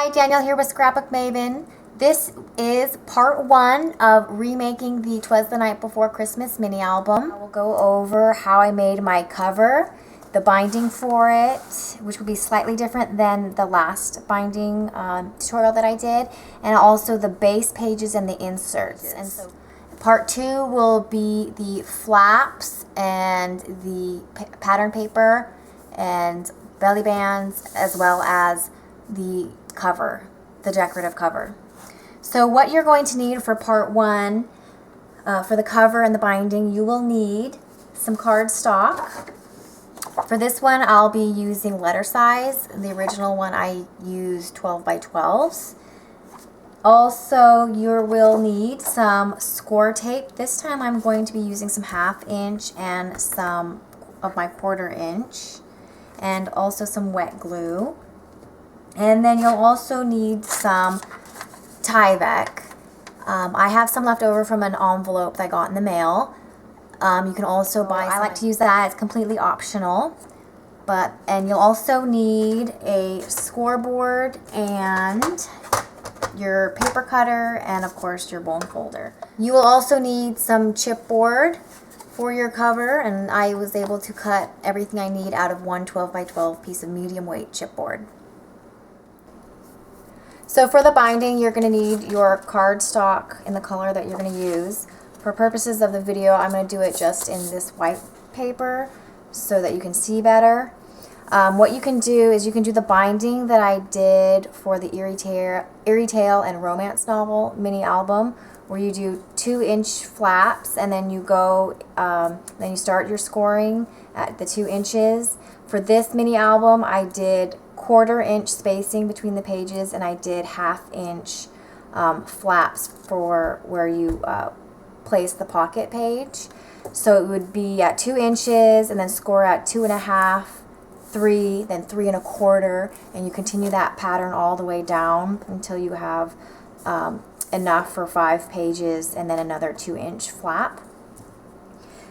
Hi, Danielle here with Scrapbook Maven. This is part one of remaking the Twas the Night Before Christmas mini album. I will go over how I made my cover, the binding for it, which will be slightly different than the last binding tutorial that I did, and also the base pages and the inserts. And so part two will be the flaps and the pattern paper and belly bands, as well as the cover, the decorative cover. So what you're going to need for part one, for the cover and the binding, you will need some cardstock. For this one, I'll be using letter size. The original one I used 12 by 12s. Also, you will need some score tape. This time I'm going to be using some 1/2 inch and some of my 1/4 inch, and also some wet glue. And then you'll also need some Tyvek. I have some left over from an envelope that I got in the mail. You can also buy, I like to use that, it's completely optional. And you'll also need a scoreboard and your paper cutter and of course your bone folder. You will also need some chipboard for your cover, and I was able to cut everything I need out of one 12 by 12 piece of medium weight chipboard. So for the binding, you're going to need your cardstock in the color that you're going to use. For purposes of the video, I'm going to do it just in this white paper so that you can see better. What you can do is you can do the binding that I did for the Eerie Tale and Romance Novel mini album, where you do 2-inch flaps and then you go, then you start your scoring at the 2 inches. For this mini album, I did 1/4 inch spacing between the pages, and I did 1/2 inch flaps for where you place the pocket page. So it would be at 2 inches and then score at 2.5, 3, then 3 1/4, and you continue that pattern all the way down until you have enough for 5 pages and then another 2-inch flap.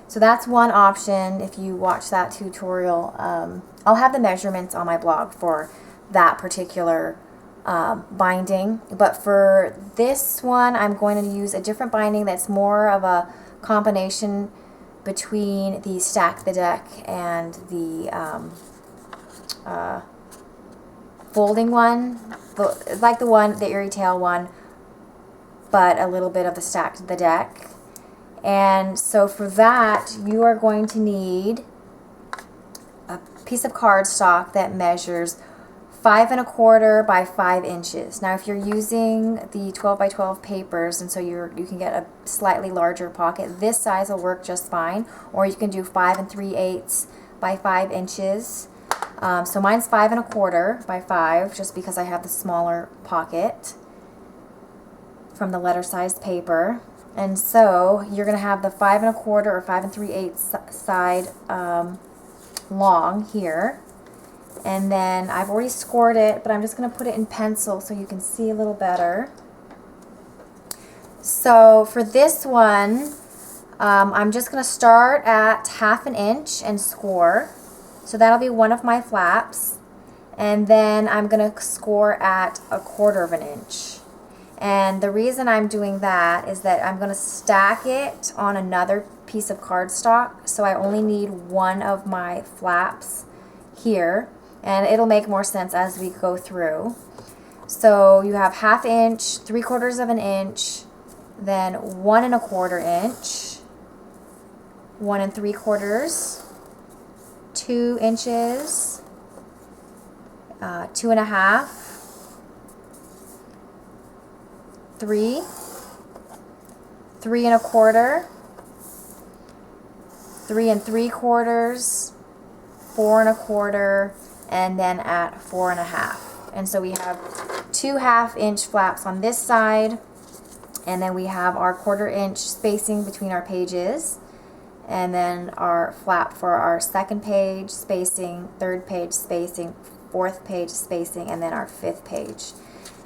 So that's one option if you watch that tutorial. I'll have the measurements on my blog for that particular binding. But for this one, I'm going to use a different binding that's more of a combination between the Stack the Deck and the folding one, like the Eerie Tale one, but a little bit of the Stack the Deck. And so for that, you are going to need a piece of cardstock that measures 5 1/4 by 5 inches. Now if you're using the 12 by 12 papers, and so you can get a slightly larger pocket, this size will work just fine, or you can do 5 3/8 by 5 inches. So mine's 5 1/4 by 5, just because I have the smaller pocket from the letter sized paper. And so you're going to have the 5 1/4 or 5 3/8 side long here. And then I've already scored it, but I'm just going to put it in pencil so you can see a little better. So for this one, I'm just going to start at 1/2 inch and score. So that'll be one of my flaps. And then I'm going to score at 1/4 inch. And the reason I'm doing that is that I'm going to stack it on another piece of cardstock, so I only need one of my flaps here, and it'll make more sense as we go through. So you have 1/2 inch, 3/4 inch, then 1 1/4 inch, 1 3/4, 2 inches, 2.5, 3, 3 1/4, 3 3/4, 4 1/4, and then at 4 1/2. And so we have 2 1/2 inch flaps on this side, and then we have our 1/4 inch spacing between our pages, and then our flap for our 2nd page spacing, 3rd page spacing, 4th page spacing, and then our 5th page.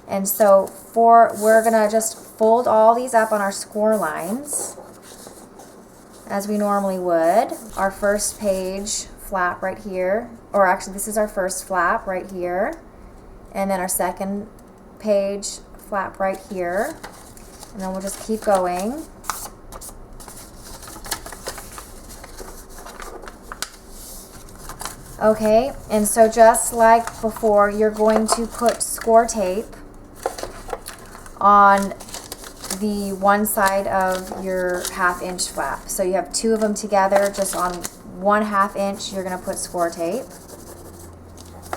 And so we're going to just fold all these up on our score lines as we normally would. Our first page flap right here, or actually this is our first flap right here, and then our second page flap right here, and then we'll just keep going. Okay, and so just like before, you're going to put score tape on the one side of your 1/2 inch flap. So you have two of them together, just on 1/2 inch, you're going to put score tape.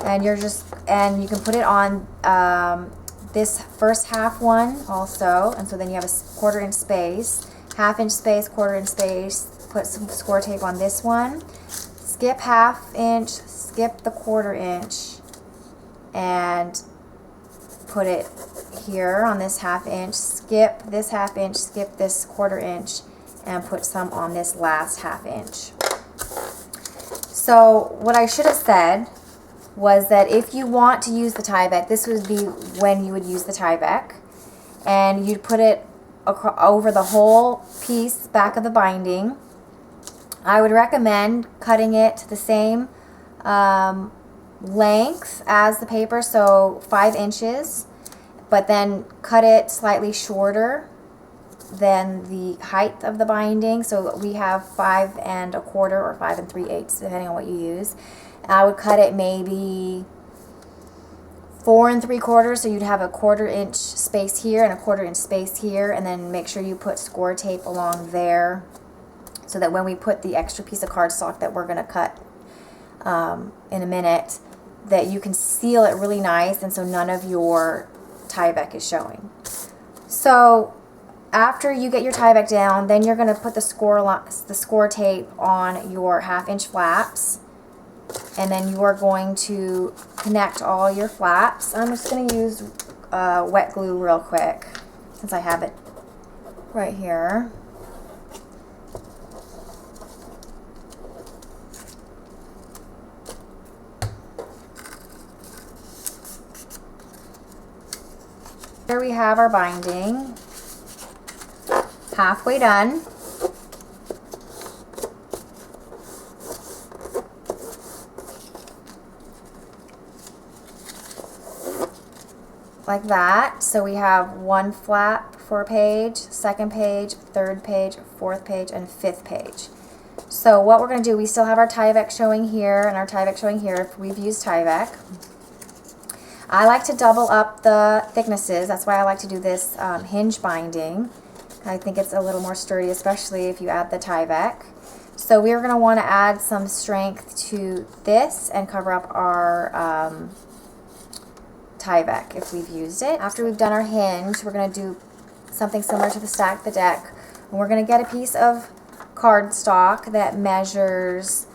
And you can put it on this first half one also, and so then you have a 1/4 inch space, 1/2 inch space, 1/4 inch space, put some score tape on this one. Skip 1/2 inch, skip the 1/4 inch, and put it here on this 1/2 inch, skip this 1/2 inch, skip this 1/4 inch, and put some on this last 1/2 inch. So what I should have said was that if you want to use the Tyvek, this would be when you would use the Tyvek, and you'd put it over the whole piece back of the binding. I would recommend cutting it to the same length as the paper, so 5 inches, but then cut it slightly shorter than the height of the binding. So we have 5 1/4 or 5 3/8, depending on what you use. I would cut it maybe 4 3/4, so you'd have a 1/4 inch space here and a 1/4 inch space here, and then make sure you put score tape along there, so that when we put the extra piece of cardstock that we're going to cut in a minute, that you can seal it really nice, and so none of your Tyvek is showing. So after you get your Tyvek down, then you're going to put the score tape on your 1/2 inch flaps, and then you are going to connect all your flaps. I'm just going to use wet glue real quick since I have it right here. Here we have our binding, halfway done. Like that. So we have one flap for a page, second page, third page, fourth page, and fifth page. So what we're going to do, we still have our Tyvek showing here and our Tyvek showing here if we've used Tyvek. I like to double up the thicknesses. That's why I like to do this hinge binding. I think it's a little more sturdy, especially if you add the Tyvek. So we're going to want to add some strength to this and cover up our Tyvek if we've used it. After we've done our hinge, we're going to do something similar to the Stack the Deck. And we're going to get a piece of cardstock that measures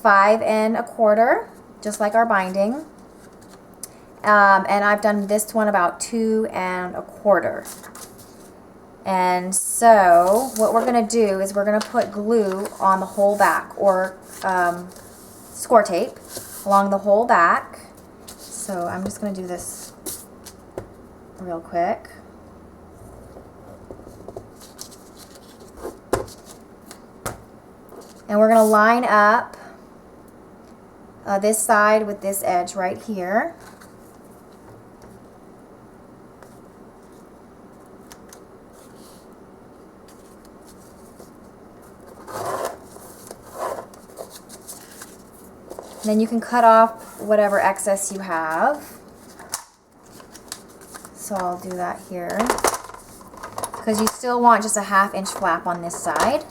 5 1/4, just like our binding. And I've done this one about 2 1/4. And so what we're going to do is we're going to put glue on the whole back, or score tape along the whole back. So I'm just going to do this real quick. And we're going to line up this side with this edge right here. Then you can cut off whatever excess you have. So I'll do that here, because you still want just a 1/2 inch flap on this side.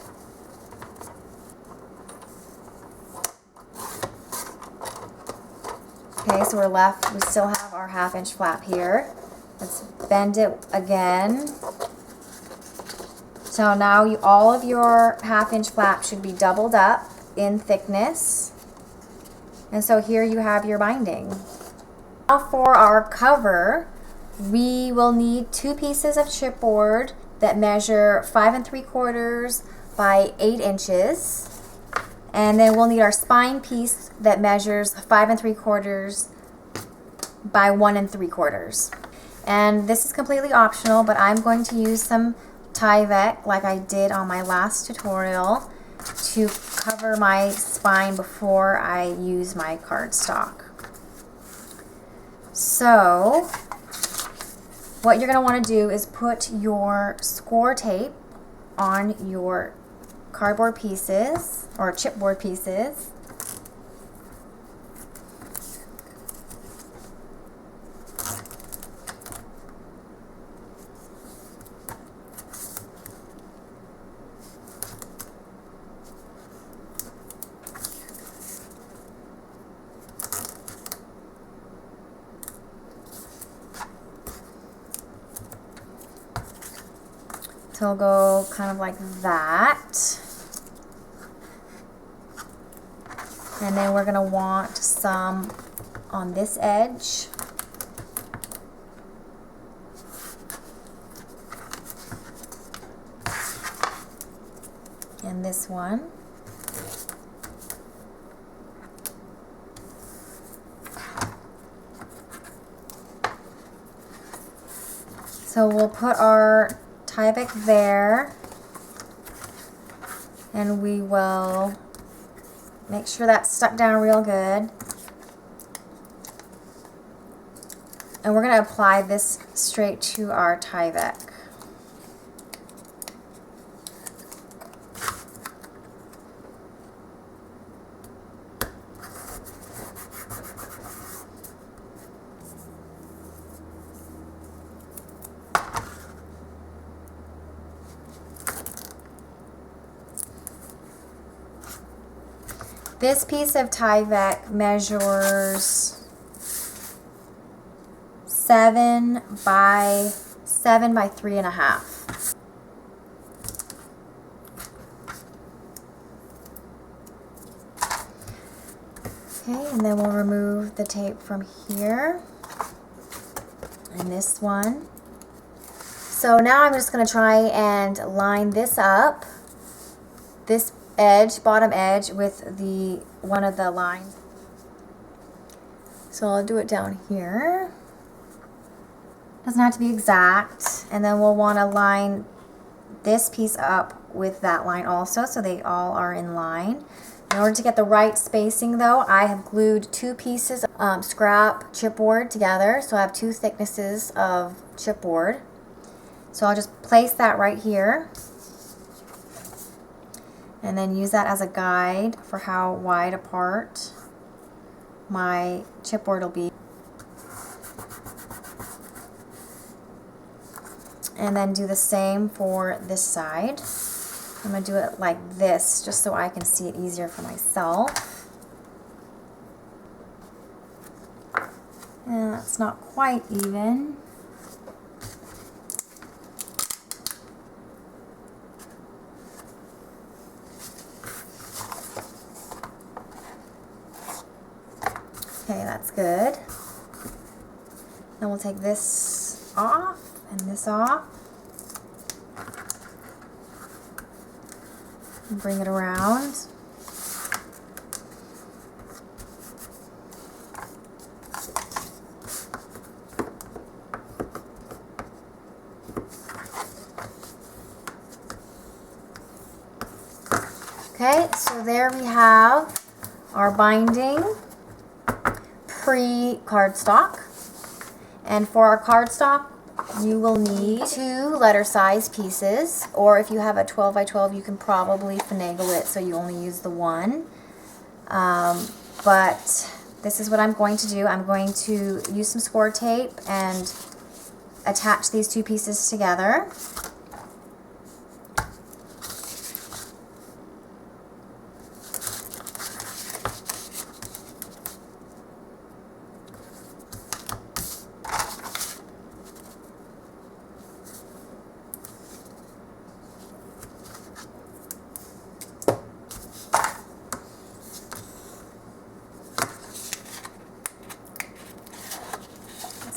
Okay, so we still have our 1/2 inch flap here. Let's bend it again. So now all of your 1/2 inch flap should be doubled up in thickness. And so here you have your binding. Now for our cover, we will need 2 pieces of chipboard that measure 5 3/4 by 8 inches. And then we'll need our spine piece that measures 5 3/4 by 1 3/4. And this is completely optional, but I'm going to use some Tyvek like I did on my last tutorial to cover my spine before I use my cardstock. So what you're going to want to do is put your score tape on your cardboard pieces or chipboard pieces. So it'll go kind of like that. And then we're going to want some on this edge. And this one. So we'll put our Tyvek there, and we will make sure that's stuck down real good. And we're going to apply this straight to our Tyvek. This piece of Tyvek measures 7 by 3.5. Okay, and then we'll remove the tape from here and this one. So now I'm just going to try and line this up, this edge, bottom edge, with the one of the lines. So I'll do it down here. Doesn't have to be exact. And then we'll want to line this piece up with that line also, so they all are in line. In order to get the right spacing though, I have glued 2 pieces of scrap chipboard together. So I have 2 thicknesses of chipboard. So I'll just place that right here. And then use that as a guide for how wide apart my chipboard will be. And then do the same for this side. I'm going to do it like this just so I can see it easier for myself. And that's not quite even. Okay, that's good. Then we'll take this off and this off. And bring it around. Okay, so there we have our binding pre-cardstock. And for our cardstock, you will need 2 letter size pieces, or if you have a 12 by 12, you can probably finagle it so you only use the one. But this is what I'm going to do. I'm going to use some score tape and attach these 2 pieces together.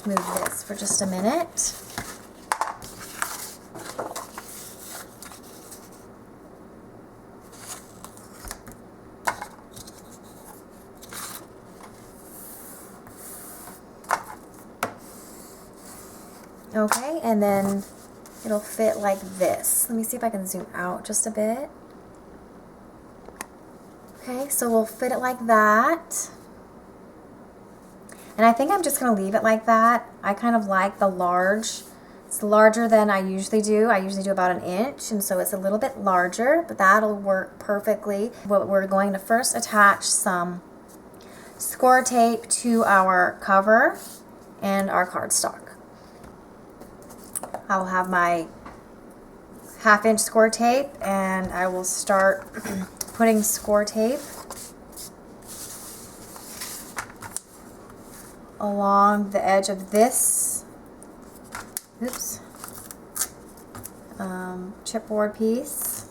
Move this for just a minute. Okay, and then it'll fit like this. Let me see if I can zoom out just a bit. Okay, so we'll fit it like that. And I think I'm just going to leave it like that. I kind of like the large It's larger than I usually do. I usually do about 1 inch, and so it's a little bit larger, but that'll work perfectly. But we're going to first attach some score tape to our cover and our cardstock. I'll have my 1/2 inch score tape, and I will start putting score tape along the edge of this chipboard piece.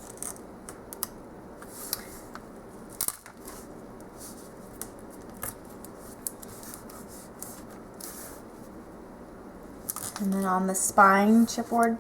And then on the spine chipboard.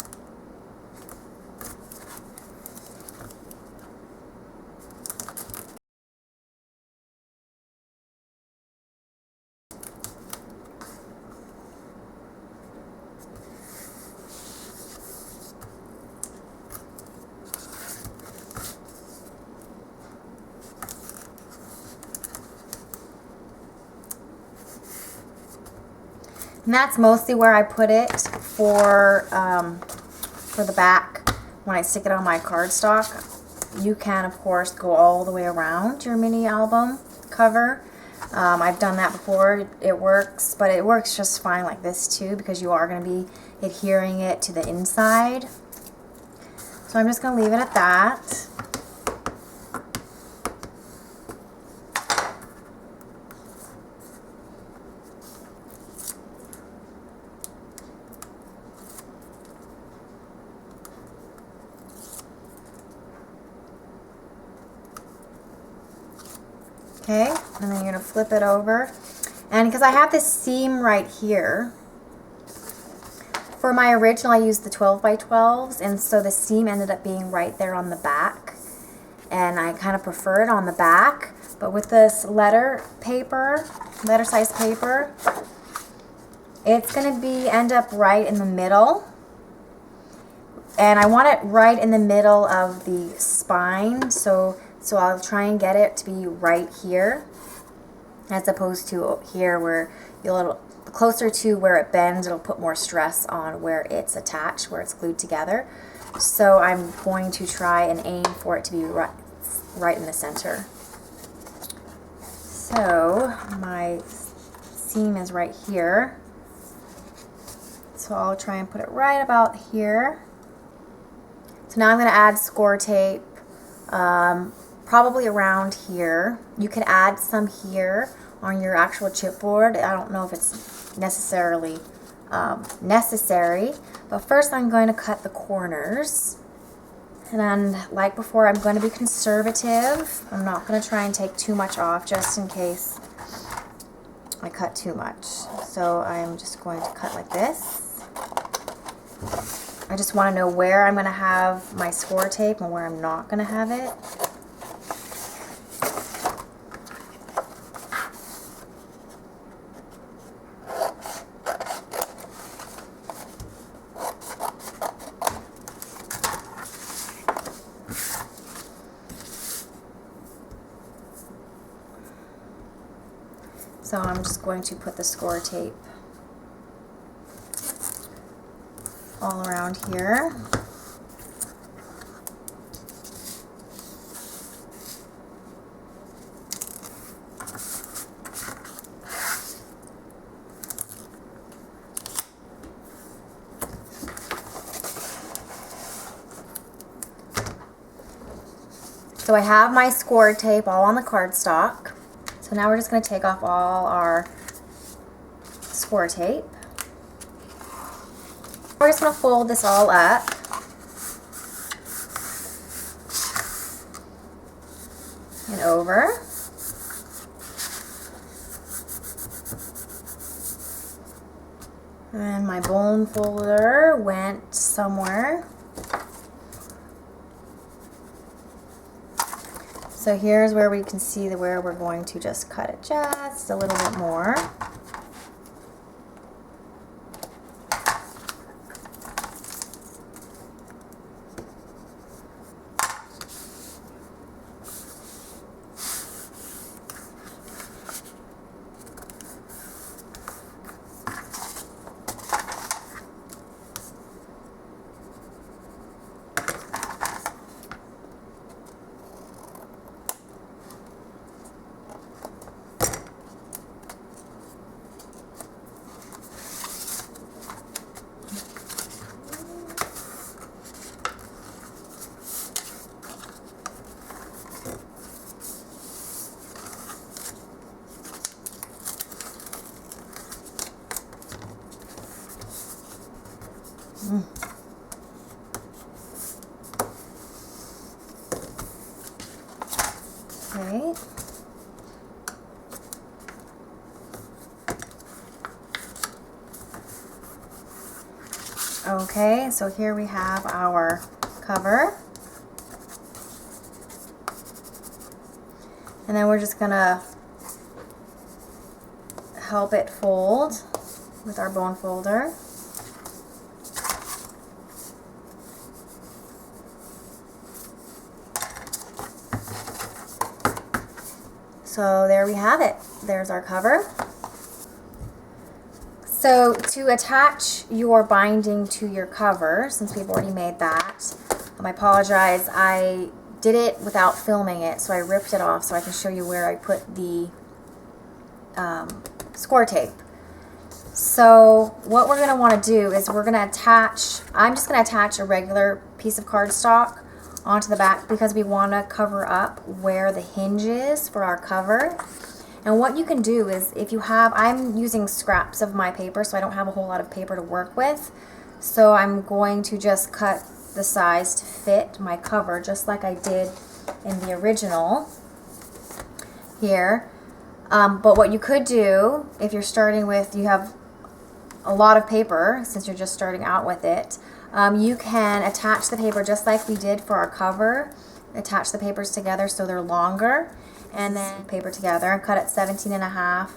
And that's mostly where I put it for the back when I stick it on my cardstock. You can, of course, go all the way around your mini album cover. I've done that before. It works, but it works just fine like this too, because you are going to be adhering it to the inside. So I'm just going to leave it at that. Okay, and then you're going to flip it over. And because I have this seam right here, for my original I used the 12 by 12s, and so the seam ended up being right there on the back. And I kind of prefer it on the back, but with this letter size paper, it's going to end up right in the middle. And I want it right in the middle of the spine, so I'll try and get it to be right here, as opposed to here where you'll a little closer to where it bends. It'll put more stress on where it's attached, where it's glued together. So I'm going to try and aim for it to be right in the center. So my seam is right here, so I'll try and put it right about here. So now I'm going to add score tape, probably around here. You could add some here on your actual chipboard. I don't know if it's necessarily necessary, but first I'm going to cut the corners. And then, like before, I'm going to be conservative. I'm not going to try and take too much off, just in case I cut too much. So I'm just going to cut like this. I just want to know where I'm going to have my score tape and where I'm not going to have it. So I'm just going to put the score tape all around here. So I have my score tape all on the cardstock. So now we're just going to take off all our score tape. We're just going to fold this all up. And over. And my bone folder went somewhere. So here's where we can see where we're going to just cut it just a little bit more. Okay. Okay, so here we have our cover. And then we're just gonna help it fold with our bone folder. So there we have it. There's our cover. So to attach your binding to your cover, since we've already made that, I apologize, I did it without filming it, so I ripped it off so I can show you where I put the score tape. So what we're going to want to do is we're going to attach, I'm just going to attach a regular piece of cardstock onto the back because we want to cover up where the hinge is for our cover. And what you can do is if you have, I'm using scraps of my paper, so I don't have a whole lot of paper to work with. So I'm going to just cut the size to fit my cover just like I did in the original here. But what you could do if you're starting with, you have a lot of paper since you're just starting out with it, you can attach the paper just like we did for our cover. Attach the papers together so they're longer, and then paper together and cut it 17.5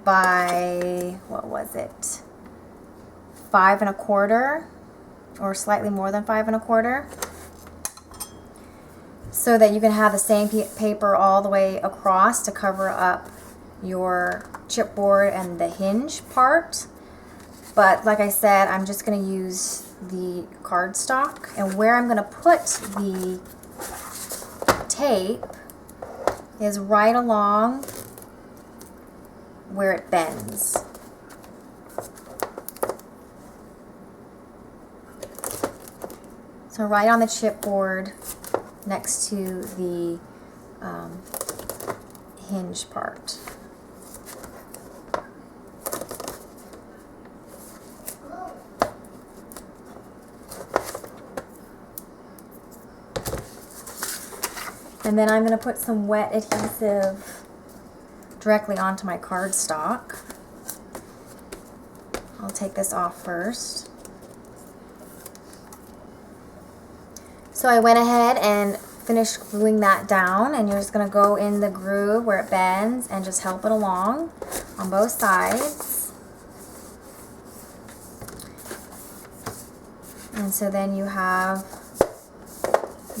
by, what was it, 5 1/4 or slightly more than 5 1/4, so that you can have the same paper all the way across to cover up your chipboard and the hinge part. But like I said, I'm just going to use the cardstock, and where I'm going to put the tape is right along where it bends. So right on the chipboard next to the hinge part. And then I'm going to put some wet adhesive directly onto my cardstock. I'll take this off first. So I went ahead and finished gluing that down, and you're just going to go in the groove where it bends and just help it along on both sides. And so then you have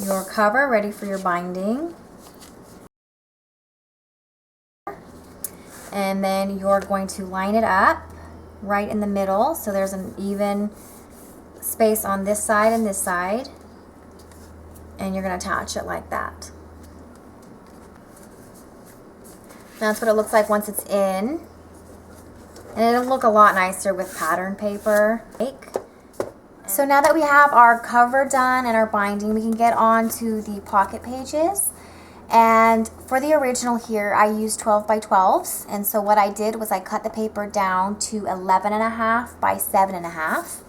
your cover ready for your binding. And then you're going to line it up right in the middle so there's an even space on this side and this side. And you're going to attach it like that. That's what it looks like once it's in. And it'll look a lot nicer with pattern paper. So now that we have our cover done and our binding, we can get on to the pocket pages. And for the original here, I used 12 by 12s. And so what I did was I cut the paper down to 11.5 by 7.5.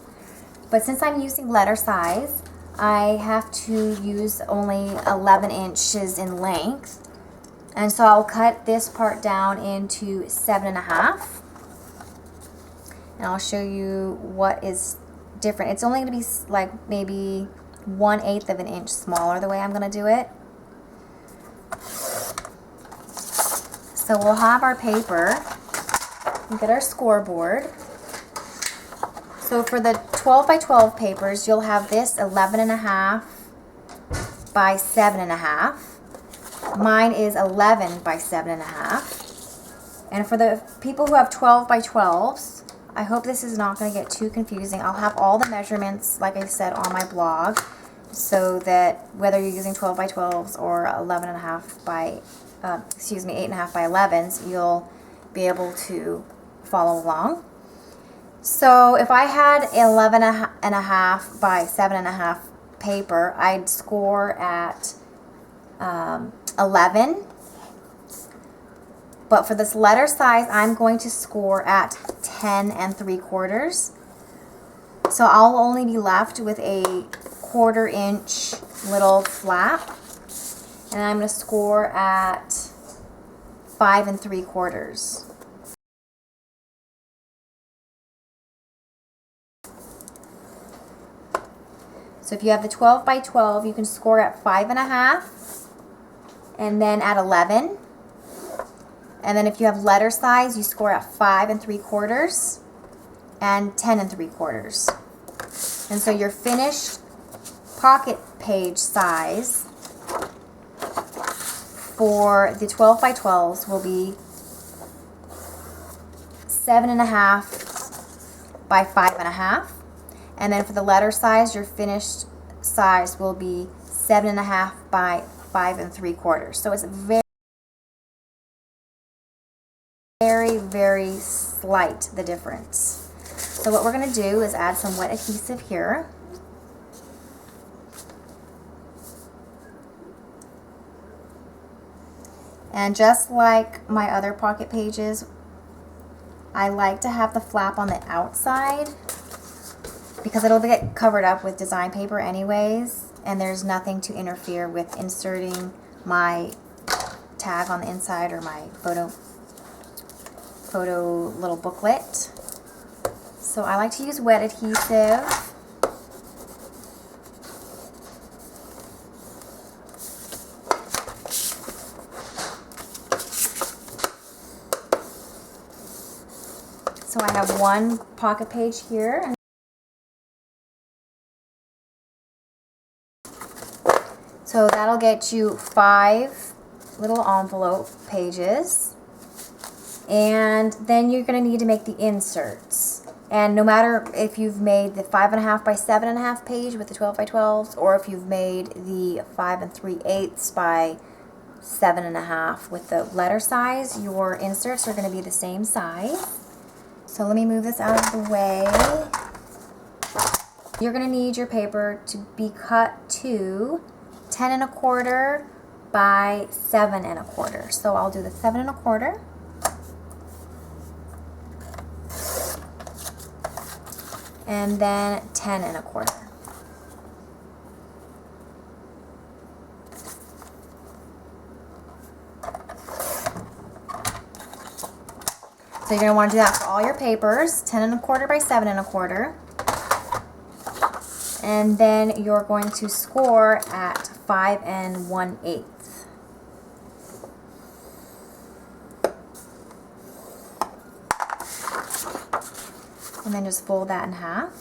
But since I'm using letter size, I have to use only 11 inches in length. And so I'll cut this part down into 7.5. And I'll show you what is different. It's only going to be like maybe 1/8 of an inch smaller the way I'm going to do it. So we'll have our paper and get our scoreboard. So for the 12 by 12 papers, you'll have this 11.5 by 7.5. Mine is 11 by 7.5. And for the people who have 12 by 12s, I hope this is not going to get too confusing. I'll have all the measurements, like I said, on my blog, so that whether you're using 12 by 12s or 11.5 by, 8.5 by 11s, you'll be able to follow along. So if I had 11.5 by 7.5 paper, I'd score at 11. But for this letter size, I'm going to score at 10 3/4. So I'll only be left with a 1/4 inch little flap. And I'm going to score at 5 3/4. So if you have the 12 by 12, you can score at 5 1/2 and then at 11. And then if you have letter size, you score at 5 3/4 and 10 3/4. And so your finished pocket page size for the 12 by 12s will be 7 1/2 by 5 1/2. And then for the letter size, your finished size will be 7 1/2 by 5 3/4. So it's very slight, the difference. So what we're going to do is add some wet adhesive here. And just like my other pocket pages, I like to have the flap on the outside because it'll get covered up with design paper anyways, and there's nothing to interfere with inserting my tag on the inside or my photo little booklet. So I like to use wet adhesive. So I have one pocket page here. So that'll get you 5 little envelope pages. And then you're going to need to make the inserts. And no matter if you've made the 5 1/2 by 7 1/2 page with the 12 by 12s, or if you've made the 5 3/8 by 7 1/2 with the letter size, your inserts are going to be the same size. So let me move this out of the way. You're going to need your paper to be cut to 10 1/4 by 7 1/4. So I'll do the 7 1/4. And then 10 1/4. So you're going to want to do that for all your papers, 10 1/4 by 7 1/4. And then you're going to score at 5 1/8. And then just fold that in half.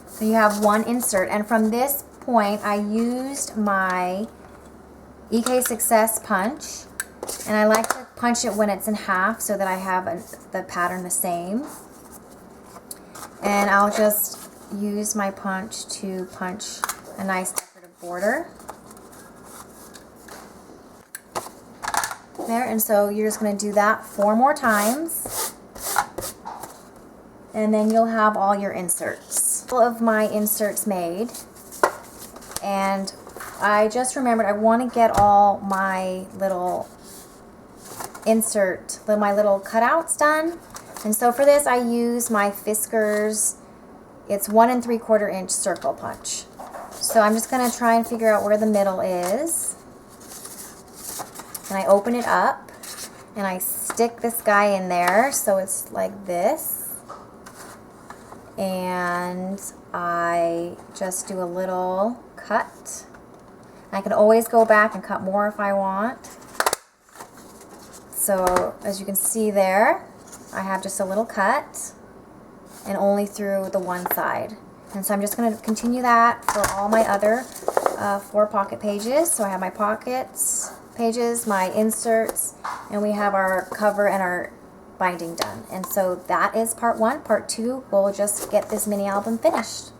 So you have one insert, and from this point I used my EK Success punch, and I like to punch it when it's in half so that I have the pattern the same. And I'll just use my punch to punch a nice decorative border. There, and so you're just going to do that 4 more times. And then you'll have all your inserts. All of my inserts made. And I just remembered I want to get all my little my little cutouts done. And so for this I use my Fiskars, it's 1 3/4 inch circle punch. So I'm just going to try and figure out where the middle is. And I open it up and I stick this guy in there so it's like this. And I just do a little cut. I can always go back and cut more if I want. So as you can see there, I have just a little cut and only through the one side. And so I'm just going to continue that for all my other 4 pocket pages. So I have my pockets pages, my inserts, and we have our cover and our binding done. And so that is part 1. Part 2, we'll just get this mini album finished.